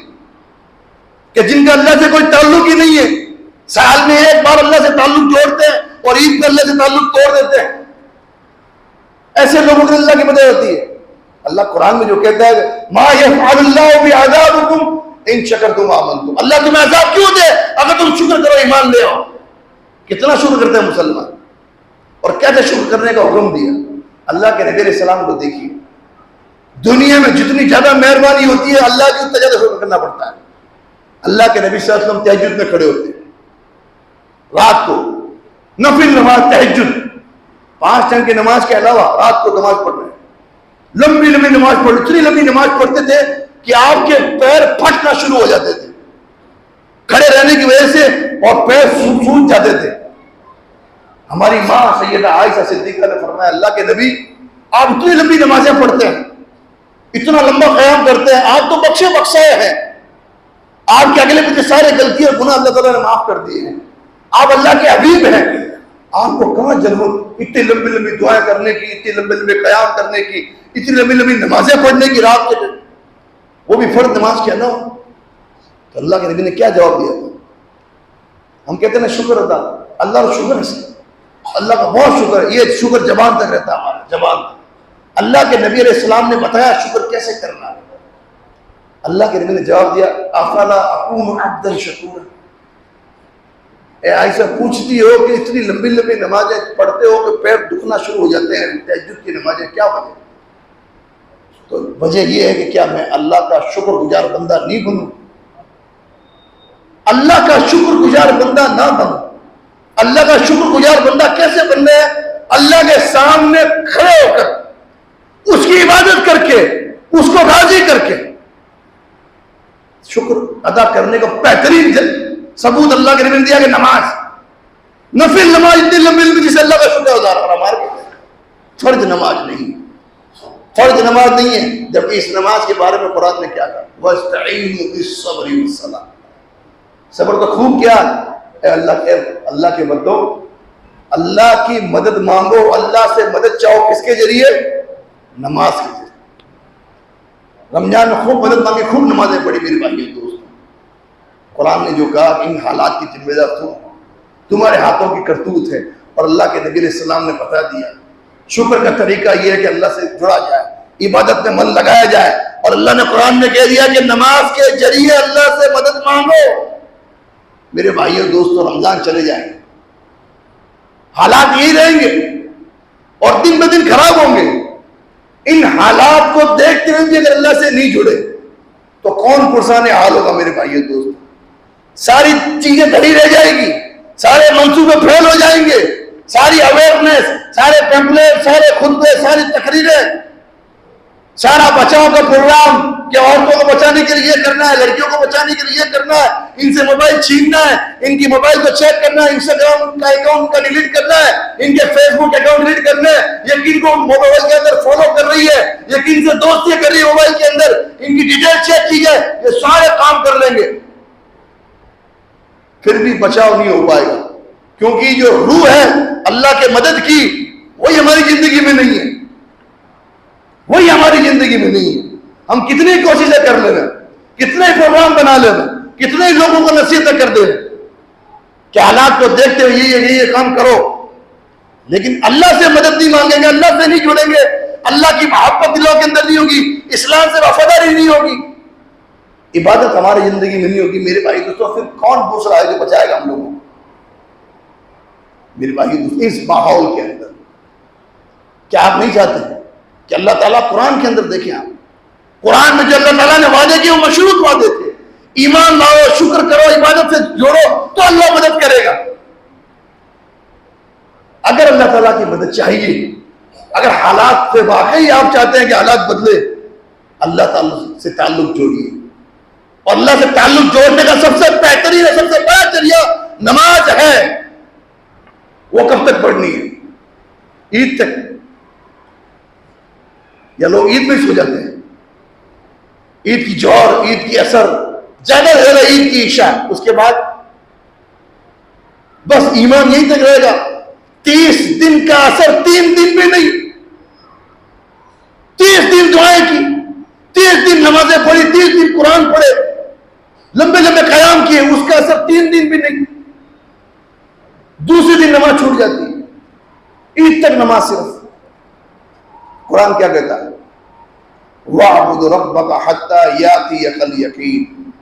कि जिनका अल्लाह से कोई ताल्लुक ही नहीं है, साल में एक बार अल्लाह से ताल्लुक जोड़ते हैं और ईद पर अल्लाह से ताल्लुक तोड़ देते हैं। ऐसे लोगों के अल्लाह की मदद होती है। अल्लाह कुरान में जो कहता है मा यफ़अलुल्लाहु बिअज़ाबिकुम इन शकरतुम व आमनतुम, अल्लाह तुम्हें अजाब क्यों दे अगर तुम शुक्र करो, ईमान ले आओ। कितना शुक्र करते हैं मुसलमान, और कैसे शुक्र करने का हुक्म दिया। अल्लाह के नबी अलैहि सलाम को देखिए, दुनिया में जितनी ज्यादा मेहरबानी होती है अल्लाह की, उतना ज्यादा शुक्र करना पड़ता है। अल्लाह के नबी सल्लल्लाहु अलैहि वसल्लम तहज्जुद में खड़े होते हैं, रात को नफिल नमाज तहज्जुद, 5 टाइम की नमाज के अलावा रात को नमाज पढ़ रहे हैं, लंबी लंबी नमाज पढ़, इतनी लंबी नमाज पढ़ते थे कि आपके पैर फटना शुरू हो जाते थे खड़े रहने की वजह से, और पैर सूज जाते थे। हमारी माँ सैयदा आयशा सिद्दीका ने फरमाया अल्लाह के नबी आप इतनी लंबी नमाजें पढ़ते हैं, इतना लंबा क़याम करते हैं, आप तो बख्शे बख्शाए हैं, आपके अगले पीछे सारे गलती और गुनाह अल्लाह ताला ने माफ कर दिए हैं, आप अल्लाह के हबीब हैं, आपको कहाँ जरूरत इतनी लंबी लंबी दुआएं करने की, इतनी लंबे लंबे क़याम करने की, इतनी लंबी लंबी नमाजें पढ़ने की रात के, वो भी फर्ज नमाज क्या ना हो। तो अल्लाह के नबी ने क्या जवाब दिया? हम कहते हैं ना शुक्र अदा, अल्लाह का शुक्र है, अल्लाह का बहुत शुक्र है, ये शुक्र जबान तक रहता है हमारा, जबान तक। अल्लाह के नबी अलैहि सलाम ने बताया शुक्र कैसे करना है। अल्लाह के नबी ने जवाब दिया, अफला अकूनु अब्दन शकूरा। ऐसा पूछती हो कि इतनी लंबी लंबी नमाजें पढ़ते हो कि पैर दुखना शुरू हो जाते हैं, तहज्जुद की नमाजें, क्या वजह? तो वजह यह है कि क्या मैं अल्लाह का शुक्रगुजार बंदा नहीं बनूं? अल्लाह का शुक्रगुजार बंदा ना बनूं? अल्लाह का शुक्रगुजार बंदा कैसे बनना है? अल्लाह के सामने खड़े होकर उसकी इबादत करके, उसको राजी करके शुक्र अदा करने का बेहतरीन सबूत अल्लाह के नबी ने दिया कि नमाज, नफिल नमाज इतनी लंबी लंबी जिसे अल्लाह का शुक्र अदा करा। हमारे फर्ज नमाज नहीं, फर्ज नमाज नहीं है। जबकि इस नमाज के बारे में कुरान ने क्या कहा, वस्तईनु बिस्सब्रि वस्सलाह, सब्र तो खूब किया। अल्लाह के बंदो, अल्लाह की मदद मांगो, अल्लाह से मदद चाहो, किसके जरिए? नमाज के जरिए। रमजान में खूब मदद मांगी, खूब नमाजें पढ़ी मेरे भाइयों दोस्तों। कुरान ने जो कहा कि इन हालात की जिम्मेदार तुम्हारे हाथों की करतूत है, और अल्लाह के नबी अलैहिस्सलाम ने बता दिया शुक्र का तरीका यह है कि अल्लाह से जुड़ा जाए, इबादत में मन लगाया जाए। और अल्लाह ने कुरान में कह दिया कि नमाज के जरिए अल्लाह से मदद मांगो। मेरे भाइयों दोस्तों, रमजान चले जाएंगे, हालात यही रहेंगे और दिन ब दिन खराब होंगे। इन हालात को देखते हुए भी अगर अल्लाह से नहीं जुड़े तो कौन पुरसाने हाल होगा मेरे भाइयों दोस्तों। सारी चीजें धड़ी रह जाएगी, सारे मंसूबे फेल हो जाएंगे, सारी अवेयरनेस, सारे पैम्पलेट, सारे खुतबे, सारी तकरीरें, सारा बचाव का प्रोग्राम कि औरतों को बचाने के लिए करना है, लड़कियों को बचाने के लिए करना है, इनसे मोबाइल छीनना है, इनकी मोबाइल को चेक करना है, इंस्टाग्राम का अकाउंट का डिलीट करना है, इनके फेसबुक अकाउंट डिलीट करना है, यकीन को मोबाइल के अंदर फॉलो कर रही है, यकीन से दोस्ती कर रही है मोबाइल के अंदर, इनकी डिटेल चेक की जाए, ये सारे काम कर लेंगे, फिर भी बचाव नहीं हो पाएगा। क्योंकि जो रूह है अल्लाह के मदद की, वही हमारी जिंदगी में नहीं है, वही हमारी जिंदगी में नहीं है। हम कितनी कोशिशें कर ले रहे हैं, कितने प्रोग्राम बना ले रहे हैं, कितने लोगों को नसीहत कर दे रहे हैं कि हालात को देखते हुए ये काम करो, लेकिन अल्लाह से मदद नहीं मांगेंगे, अल्लाह से नहीं जुड़ेंगे, अल्लाह की मोहब्बत दिलों के अंदर नहीं होगी, इस्लाम से वफादारी नहीं होगी, इबादत हमारी जिंदगी में नहीं होगी। मेरे भाई दोस्तों, फिर कौन दूसरा है जो बचाएगा हम लोगों को? मेरे भाई दोस्तों, इस माहौल के अंदर क्या आप नहीं चाहते कि अल्लाह ताला कुरान के अंदर देखें, आप कुरान में जो अल्लाह ताला ने वादे किए वो मशरूत वादे थे। ईमान लाओ, शुक्र करो, इबादत से जोड़ो तो अल्लाह मदद करेगा। अगर अल्लाह ताला की मदद चाहिए, अगर हालात से वाकई आप चाहते हैं कि हालात बदले, अल्लाह ताला से ताल्लुक जोड़िए। और अल्लाह से ताल्लुक जोड़ने का सबसे बेहतरीन, सबसे बड़ा जरिया नमाज है। वो कब तक पढ़नी है? ईद तक, या लोग ईद में सो जाते हैं? ईद की जोहर, ईद की असर, ज्यादा से ज्यादा ईद की ईशा, उसके बाद बस ईमान यहीं तक रहेगा। 30 दिन का असर 3 दिन में नहीं, 30 दिन दुआएं की, 30 दिन नमाजें पढ़ी, 30 दिन कुरान पढ़े, लंबे लंबे कयाम किए, उसका असर 3 दिन भी नहीं। दूसरे दिन नमाज छूट जाती है, ईद तक नमाज सिर्फ। कुरान क्या कहता है? वाअबुद रब्बका हत्ता यातियकल यकीन,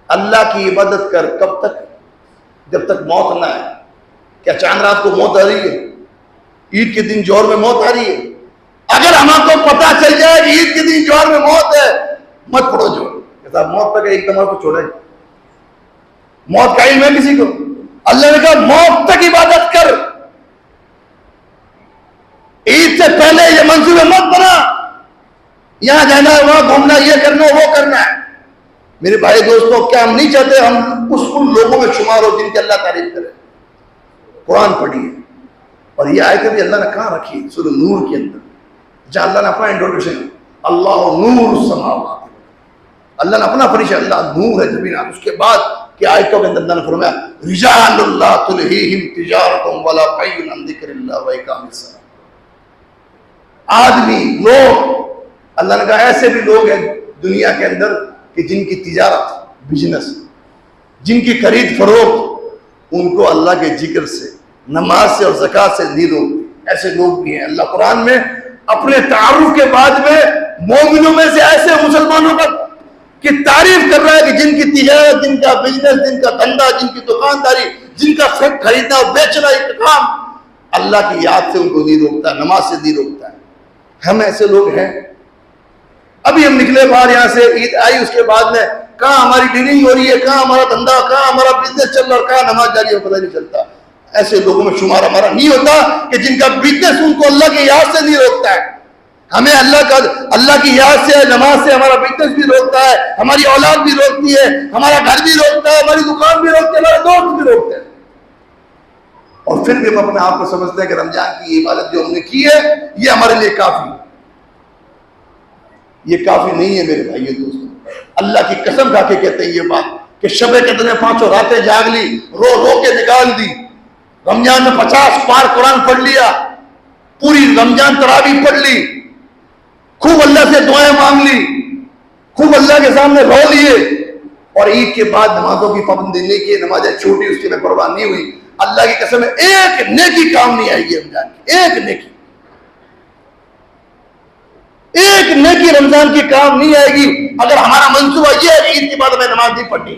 अल्लाह की इबादत कर, कब तक? जब तक मौत ना आए। क्या चांद रात को मौत आ रही है? ईद के दिन जोहर में मौत आ रही है? अगर हमको पता चल जाए कि ईद के दिन जोहर में मौत है, मत पढ़ो जोहर, मौत तक एक नमाज को छोड़े। मौत का इल्म है किसी को? अल्लाह ने कहा मौत तक इबादत कर। ईद से पहले ये मंसूबे मत बना, यहां जाना है, वहां घूमना, ये करना, वो करना है। मेरे भाई दोस्तों, क्या हम नहीं चाहते हम उन लोगों में शुमार हो जिनकी अल्लाह तारीफ करे? कुरान पढ़िए, और ये आयत भी अल्लाह ने कहां रखी? सूरह नूर के अंदर, जहां अल्लाह ने अपना इंट्रोडक्शन, अल्लाह नूर समावात, अल्लाह ने अपना परिचय, अल्लाह नूर है जमीन। उसके बाद कि आयतों के अंदर अल्लाह ने फरमाया रिजालुल्लाह तुलहीहिम तिजारतुम वला बैउन अन जिक्रिल्लाह व इकामिस सलाह। आदमी, लोग, अल्लाह ने कहा ऐसे भी लोग हैं दुनिया के अंदर कि जिनकी तिजारत, बिजनेस, जिनकी खरीद फरोख्त उनको अल्लाह के जिक्र से, नमाज से और ज़कात से नहीं रोकती। ऐसे लोग भी हैं। अल्लाह कुरान में अपने तारुफ के बाद में मोमिनों में से ऐसे मुसलमानों का कि तारीफ कर रहा है कि जिनकी तिजारत, जिनका बिजनेस, जिनका धंधा, जिनकी दुकानदारी, जिनका खरीदना और बेचना एक काम अल्लाह की याद से उनको नहीं रोकता, नमाज से नहीं रोकता है। हम ऐसे लोग हैं। अभी हम निकले बाहर, यहाँ से ईद आई, उसके बाद में कहाँ हमारी डीलिंग हो रही है, कहाँ हमारा धंधा, कहाँ हमारा बिजनेस चल रहा है, कहाँ नमाज जारी है, पता नहीं चलता। ऐसे लोगों में शुमार हमारा नहीं होता कि जिनका बिजनेस उनको अल्लाह की याद से नहीं रोकता है। हमें अल्लाह की याद से, नमाज से हमारा बिजनेस भी रोकता है, हमारी औलाद भी रोकती है, हमारा घर भी रोकता है, हमारी दुकान भी रोकती है, हमारे दोस्त भी रोकते हैं। और फिर भी हम अपने आप को समझते हैं कि रमजान की इबादत जो हमने की है ये हमारे लिए काफी है। ये काफी नहीं है मेरे भाइयों दोस्तों। अल्लाह की कसम खा के कहते हैं ये बात कि शबे कदर में 5 रातें जाग ली, रो रो के निकाल दी, रमजान में 50 पार कुरान पढ़ लिया, पूरी रमजान तरावी पढ़ ली, खूब अल्लाह से दुआएं मांग ली, खूब अल्लाह के सामने रो लिए, और ईद के बाद नमाजों की पाबंदी नहीं की, नमाजें छूटी, उसकी में परवाह नहीं हुई। अल्लाह की कसम है एक नेकी काम नहीं आएगी रमजान की, एक नेकी, एक नेकी रमजान की काम नहीं आएगी अगर हमारा मंसूबा यह है कि ईद के बाद हमें नमाज नहीं पढ़नी,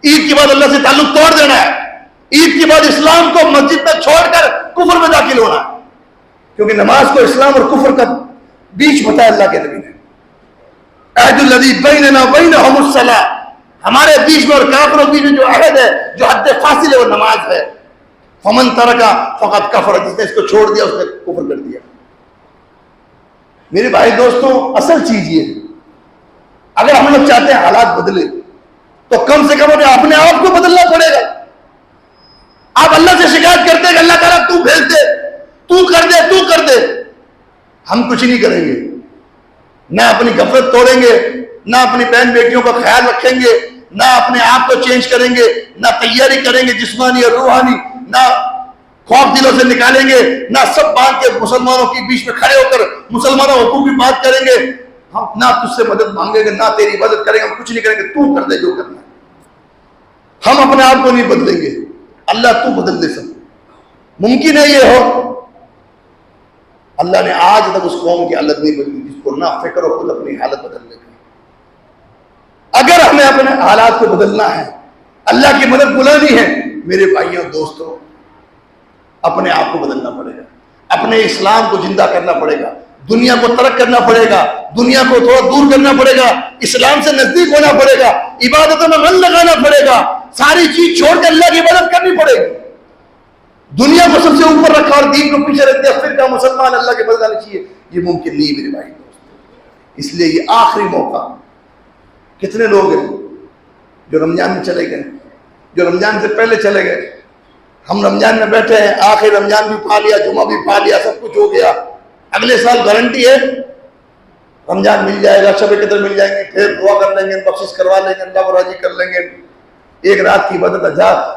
ईद के बाद अल्लाह से ताल्लुक तोड़ देना है, ईद के बाद इस्लाम को मस्जिद में छोड़कर कुफर में दाखिल होना है। क्योंकि नमाज को इस्लाम और कुफर का बीच बताया अल्लाह के नबी ने, अहदुल्लज़ी बैनना व बैनहुमुस सलाह, हमारे बीच में और काफिरों के बीच में जो अहद है, जो हद फासिल है, वो नमाज है। फमन तरका फकत कफर, जिसने इसको छोड़ दिया उसने कुफर कर दिया। मेरे भाई दोस्तों, असल चीज ये है, अगर हम लोग चाहते हैं हालात बदले तो कम से कम अपने आप को बदलना पड़ेगा। आप अल्लाह से शिकायत करते हैं कि अल्लाह ताला तू भेज दे, तू कर दे, तू कर दे, हम कुछ नहीं करेंगे, ना अपनी गफलत तोड़ेंगे, ना अपनी बहन बेटियों का ख्याल रखेंगे, ना अपने आप को चेंज करेंगे, ना तैयारी करेंगे जिस्मानी और रूहानी, ना खौफ दिलों से निकालेंगे, ना सब बांध के मुसलमानों के बीच में खड़े होकर मुसलमानों हुकूक की बात करेंगे, हम ना तुझसे मदद मांगेंगे, ना तेरी मदद करेंगे, हम कुछ नहीं करेंगे, तू कर दे जो करना है। हम अपने आप को नहीं बदलेंगे, अल्लाह तू बदल दे सब। मुमकिन है ये हो? अल्लाह ने आज तक उस कौम की हालत नहीं बदली जिसको ना फिक्र हो खुद अपनी हालत बदलने की। अगर हमें अपने हालात को बदलना है, अल्लाह की मदद बुलानी है, मेरे भाइयों दोस्तों, अपने आप को बदलना पड़ेगा, अपने इस्लाम को जिंदा करना पड़ेगा, दुनिया को तरक करना पड़ेगा, दुनिया को थोड़ा दूर करना पड़ेगा, इस्लाम से नजदीक होना पड़ेगा, इबादतों में मन लगाना पड़ेगा, सारी चीज छोड़कर अल्लाह की इबादत करनी पड़ेगी। दुनिया को सबसे ऊपर रखा और दीन को पीछे रख दिया, फिर क्या मुसलमान अल्लाह के बदलाने चाहिए? ये मुमकिन नहीं मेरे भाई दोस्तों। इसलिए ये आखिरी मौका, कितने लोग हैं जो रमजान में चले गए, जो रमजान से पहले चले गए, हम रमजान में बैठे हैं, आखिर रमजान भी पा लिया, जुमा भी पा लिया, सब कुछ हो गया, अगले साल गारंटी है रमजान मिल जाएगा, शब कदर मिल जाएंगे, फिर दुआ कर लेंगे, बख्शिश करवा लेंगे, अल्लाह को राजी कर लेंगे, एक रात की इबादत 1000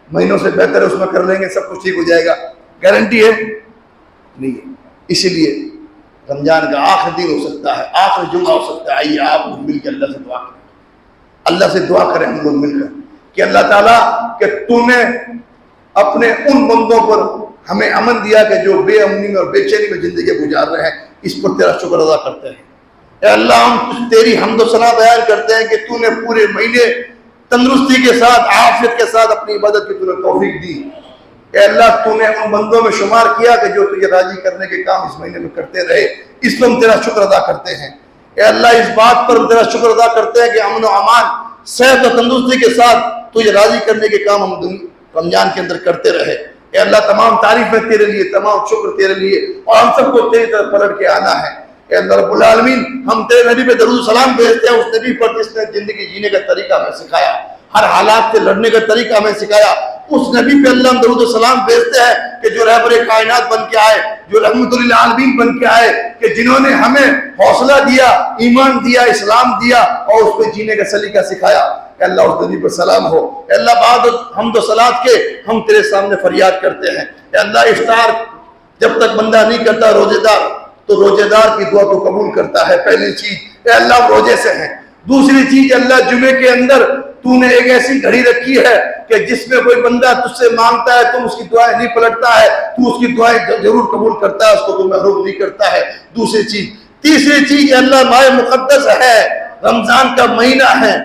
महीनों से बेहतर है उसमें कर लेंगे, सब कुछ ठीक हो जाएगा, गारंटी है? नहीं है। इसीलिए रमजान का आखिरी दिन हो सकता है, आखिरी जुमा हो सकता है। आइए आप लोग मिलकर अल्लाह से दुआ करें, अल्लाह से दुआ करें हम लोग मिलकर कि अल्लाह ताला कि तूने अपने उन बंदों पर हमें अमन दिया कि जो बेअमनी और बेचैनी में जिंदगी गुजार रहे हैं, इस पर तेरा शुक्र अदा करते हैं। अल्लाह हम तेरी हम्द व सना बयान करते हैं कि तूने पूरे महीने तंदुरुस्ती के साथ, आफियत के साथ अपनी इबादत की तूने तौफीक दी। अल्लाह तूने उन बंदों में शुमार किया कि जो तुझे राजी करने के काम इस महीने में करते रहे, इस पर हम तेरा शुक्र अदा करते हैं। अल्लाह इस बात पर हम तेरा शुक्र अदा करते हैं कि अमन व अमान, सेहत और तंदुरुस्ती के साथ तुझे राजी करने के काम हम रमजान के अंदर करते रहे। अल्लाह तमाम तारीफें तेरे लिए, तमाम शुक्र तेरे लिए, और हम सबको तेरी तरफ पलट के आना है। अल्लाह रब्बुल आलमीन, हम तेरे नबी पे दरूद सलाम भेजते हैं, उस नबी पर जिसने जिंदगी जीने का तरीका हमें सिखाया, हर हालात से लड़ने का तरीका हमें सिखाया, उस नबी पे अल्लाह हम दरूद सलाम भेजते हैं कि जो रहबर कायनात बन के आए, जो रहमतुल आलमीन बन के आए, कि जिन्होंने हमें हौसला दिया, ईमान दिया, इस्लाम दिया और उस पर जीने का सलीका सिखाया। अल्लाह उस नबी पर सलाम हो। अल्लाह बाद हम्द व सलात के हम तेरे सामने फरियाद करते हैं। अल्लाह इफ्तार जब तक बंदा नहीं करता रोजेदार, तो रोजेदार की दुआ तो कबूल करता है। पहली चीज अल्लाह रोजे से है। दूसरी चीज अल्लाह जुमे के अंदर तूने एक ऐसी घड़ी रखी है कि जिसमें कोई बंदा तुझसे मांगता है, तुम उसकी दुआएं नहीं पलटता है, तू उसकी दुआएं जरूर कबूल करता है, उसको तू महरूम नहीं करता है। दूसरी चीज, तीसरी चीज अल्लाह माह मुकद्दस है, रमजान का महीना है।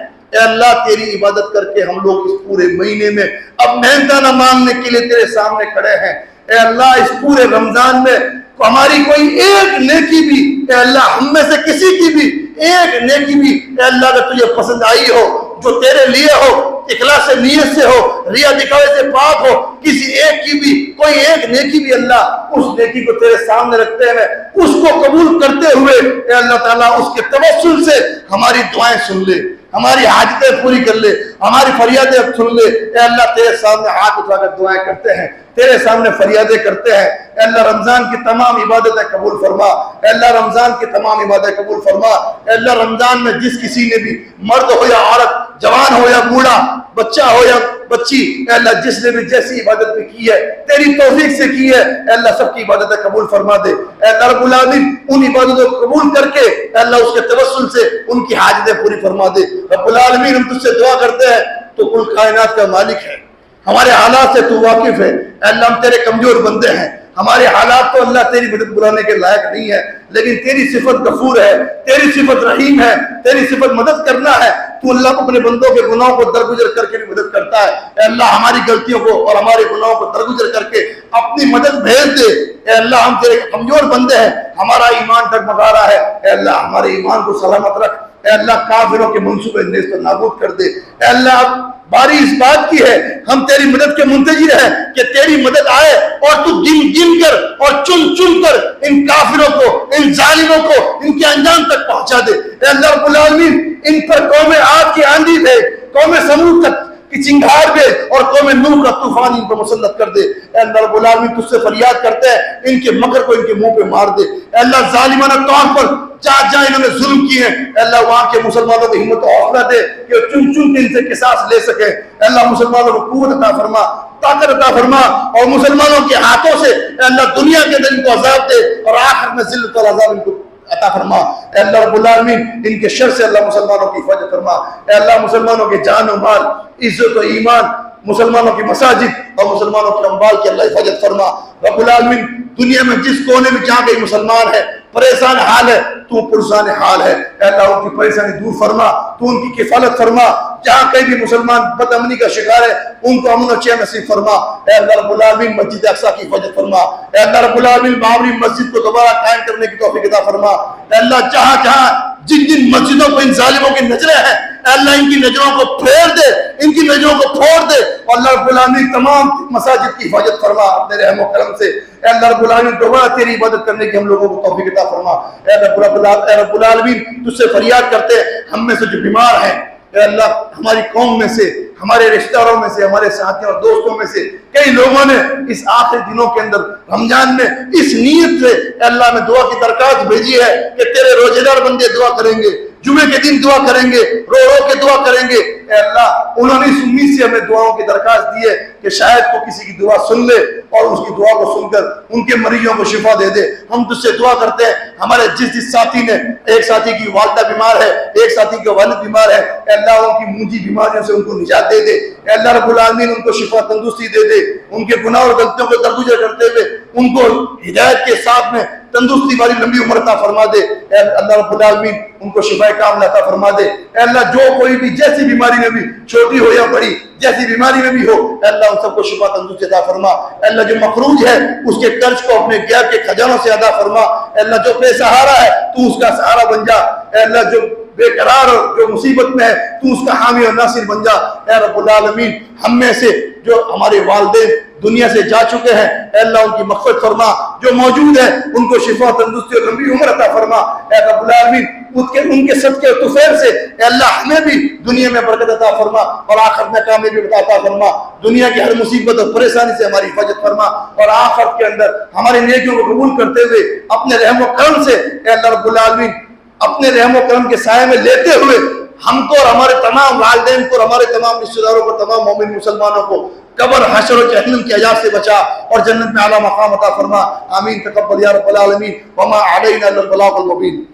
अल्लाह तेरी इबादत करके हम लोग इस पूरे महीने में अब मेहनताना मांगने के लिए तेरे सामने खड़े हैं। अल्लाह इस पूरे रमजान में हमारी कोई एक नेकी भी अल्लाह हम में से किसी की भी एक नेकी भी अल्लाह अगर तुझे पसंद आई हो, जो तेरे लिए हो, इखलास से नीयत से हो, रिया दिखावे से पाक हो, किसी एक की भी कोई एक नेकी भी अल्लाह उस नेकी को तेरे सामने रखते हैं, उसको कबूल करते हुए अल्लाह ताला उसके तवस्सुल से हमारी दुआएं सुन ले, हमारी हाजतें पूरी कर ले, हमारी फरियादें सुन ले। अल्लाह तेरे सामने हाथ उठाकर दुआएं करते हैं, तेरे सामने फरियादें करते हैं। अल्लाह रमजान की तमाम इबादतें कबूल फरमा, अल्लाह रमजान की तमाम इबादतें कबूल फरमा। अल्लाह रमजान में जिस किसी ने भी, मर्द हो या औरत, जवान हो या बूढ़ा, बच्चा हो या बच्ची, अल्लाह जिसने भी जैसी इबादत भी की है तेरी तौफीक से की है, अल्लाह सबकी इबादतें कबूल फरमा दे। अल्लाह रब्बुल आमीन उन इबादतों को कबूल करके अल्लाह उसके तवस्सुल से उनकी हाजतें पूरी फरमा दे। रब्बुल आमीन हम तुझसे दुआ करते हैं, तो कुल कायनात का मालिक है, हमारे हालात से तू वाकिफ है। अल्लाह हम तेरे कमजोर बंदे हैं, हमारे हालात तो अल्लाह तेरी मदद बुलाने के लायक नहीं है, लेकिन तेरी सिफत गफूर है, तेरी सिफत रहीम है, तेरी सिफत मदद करना है। तू अल्लाह को अपने बंदों के गुनाहों को दरगुजर करके भी मदद करता है। अल्लाह हमारी गलतियों को और हमारे गुनाहों को दरगुजर करके अपनी मदद भेज दे। अल्लाह हम तेरे कमजोर बंदे हैं, हमारा ईमान डगमगा रहा है, अल्लाह हमारे ईमान को सलामत रख। अल्लाह काफिरों के मंसूबे नेस्त नाबूद कर दे। अल्लाह बारी इस बात की है, हम तेरी मदद के मुंतजिर हैं कि तेरी मदद आए और तू गिन गिन कर और चुन चुन कर इन काफिरों को, इन जालिमों को इनके अंजाम तक पहुंचा दे। अल्लाह रब्बुल आमीन इन पर कौमे आग की आंधी दे, कौमे समूद तक की चिंगार दे और कौमे नूह का तूफान इन पर मुसल्लत कर दे। अल्लाह रब्बुल आमीन तुझसे फरियाद करते हैं, इनके मकर को इनके मुंह पे मार दे। अल्लाह जालिमाना तौर पर जहाँ जहाँ इन्होंने जुल्म किए हैं, अल्लाह वहां के मुसलमानों को हिम्मत और हौसला दे कि चुन चुन के इनसे किसास ले सके। अल्लाह मुसलमानों को कुव्वत अता फरमा, ताकत अता फरमा और मुसलमानों के हाथों से अल्लाह दुनिया के अंदर इनको अजाब दे और आखिर में जिल्लत और अजाब इनको अता फरमा। अल्लाह रब्बुल आमीन इनके शर से अल्लाह मुसलमानों की हिफाजत फरमा। अल्लाह मुसलमानों के जान और माल, इज्जत और ईमान, मुसलमानों की मसाजिद और मुसलमानों के अम्वाल की अल्लाह हिफाजत फरमा। रब्बुल आमीन दुनिया में जिस कोने में जहाँ कहीं मुसलमान है, परेशान हाल है, तू पुरसान हाल है। अल्लाह उनकी परेशानी दूर फरमा, तू उनकी किफालत फरमा। जहाँ कहीं भी मुसलमान बदअमनी का शिकार है, उनको अमन और चैन नसीब फरमा। अल्लाह रब्बुल आमीन मस्जिद अक्सा की हिफाजत फरमा। अल्लाह रब्बुल आमीन बाबरी मस्जिद को दोबारा कायम करने की तौफीक अता फरमा। अल्लाह जहाँ जहाँ जिन जिन मस्जिदों पर इन जालिमों की नजरें हैं, अल्लाह इनकी नजरों को फेर दे, इनकी नजरों को फोड़ दे। अल्लाह रब्बुल आमीन तमाम मसाजिद की हिफाजत फरमा अपने रहम और करम से। अल्लाह रब्बुल आमीन दोबारा तेरी इबादत करने की हम लोगों को तौफीक अता फरमा। रब्बुल आमीन तुझसे फरियाद करते हैं, हम में से जो बीमार हैं अल्लाह, हमारी कौम में से, हमारे रिश्तेदारों में से, हमारे साथियों और दोस्तों में से कई लोगों ने इस आखिरी दिनों के अंदर रमजान में इस नीयत से अल्लाह में दुआ की दरखास्त भेजी है कि तेरे रोजेदार बंदे दुआ करेंगे, जुमे के दिन दुआ करेंगे, रो रो के दुआ करेंगे। अल्लाह उन्होंने इस उम्मीद से हमें दुआओं की दरखास्त दी है कि शायद को किसी की दुआ सुन ले और उसकी दुआ को सुनकर उनके मरीजों को शिफा दे दे। हम तुझसे दुआ करते हैं, हमारे जिस साथी ने, एक साथी की वालिदा बीमार है, एक साथी के वालिद बीमार है, अल्लाह उनकी मुंजी बीमारियों से उनको निजात दे दे। अल्लाह रब्बुल आमीन उनको शिफा तंदुरुस्ती दे दे, उनके गुनाह और गलतियों को दरगुजर करते हुए उनको हिदायत के साथ में तंदुरुस्ती वाली लंबी उम्र अता फरमा दे। अल्लाह रब्बुल आमीन उनको शिफाए कामिला अता फरमा दे। अल्लाह जो कोई भी जैसी बीमारी में भी, छोटी हो या बड़ी, जैसी बीमारी में भी हो, अल्लाह उन सबको शिफा तंदुरुस्ती अता फरमा। अल्लाह जो मखरूज है उसके कर्ज को अपने गैर के खजानों से अदा फरमा। अल्लाह जो बेसहारा है तू उसका सहारा बन जा। अल्लाह जो बेकरार हो, जो मुसीबत में है, तू उसका हामी और नासिर बन जा। ऐ रब्बुल आलमीन हम में से जो हमारे वालिदैन दुनिया से जा चुके हैं, अल्लाह उनकी मग़फ़िरत फरमा, जो मौजूद है उनको शिफा तंदुरुस्ती और लंबी उम्र अता फरमा। ऐ रब्बुल आलमीन उनके सदके तुफैल से अल्लाह हमें भी दुनिया में बरकत अता फरमा और आखिरत में कामयाबी अता फरमा। दुनिया की हर मुसीबत और परेशानी से हमारी हिफाजत फरमा और आखिरत के अंदर हमारी नेकियों को कबूल करते हुए अपने रहम व करम से अल्लाह रब्बुल आलमीन अपने रहम व करम के साये में लेते हुए हमको और हमारे तमाम वालिदैन को और हमारे तमाम रिश्तेदारों को, तमाम मोमिन मुसलमानों को कब्र, हश्र और जहन्नम के अज़ाब से बचा और जन्नत में आला मकाम अता फरमा। आमीन तक़ब्बल या रब्बल आलमीन। वमा अलैना इल्लल बलागुल मुबीन।